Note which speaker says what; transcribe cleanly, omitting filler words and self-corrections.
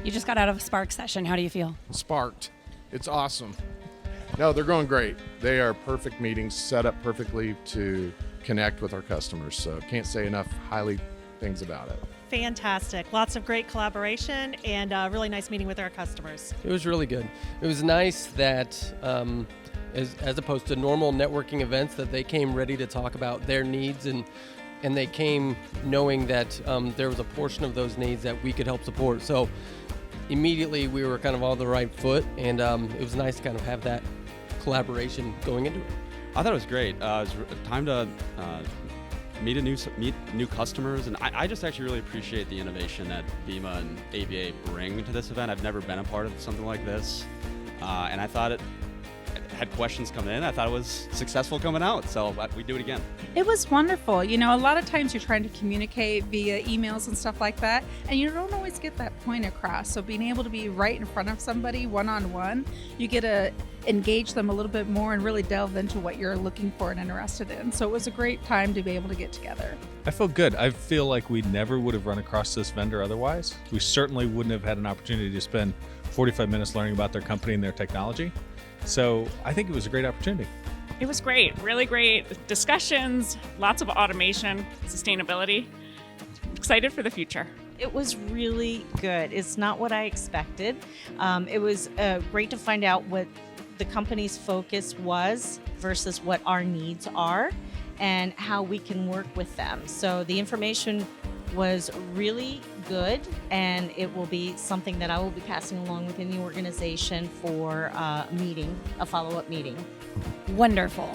Speaker 1: You just got out of a Spark session. How do you feel?
Speaker 2: Sparked. It's awesome. No, they're going great. They are perfect meetings, set up perfectly to connect with our customers. So can't say enough highly things about it.
Speaker 3: Fantastic. Lots of great collaboration and a really nice meeting with our customers.
Speaker 4: It was really good. It was nice that as opposed to normal networking events, that they came ready to talk about their needs, and they came knowing that there was a portion of those needs that we could help support. So immediately we were kind of on the right foot, and it was nice to kind of have that collaboration going into it.
Speaker 5: I thought it was great. It was time to meet new customers, and I just actually really appreciate the innovation that BEMA and ABA bring to this event. I've never been a part of something like this, and I thought it had questions coming in. I thought it was successful coming out, so we do it again.
Speaker 6: It was wonderful. You know, a lot of times you're trying to communicate via emails and stuff like that, and you don't always get that point across. So being able to be right in front of somebody one-on-one, you get to engage them a little bit more and really delve into what you're looking for and interested in. So it was a great time to be able to get together.
Speaker 7: I feel good. I feel like we never would have run across this vendor otherwise. We certainly wouldn't have had an opportunity to spend 45 minutes learning about their company and their technology. So I think it was a great opportunity.
Speaker 8: It was great, really great discussions, lots of automation, sustainability. Excited for the future.
Speaker 9: It was really good. It's not what I expected. It was great to find out what the company's focus was versus what our needs are and how we can work with them. So the information was really good, and it will be something that I will be passing along within the organization for a follow-up meeting.
Speaker 1: Wonderful.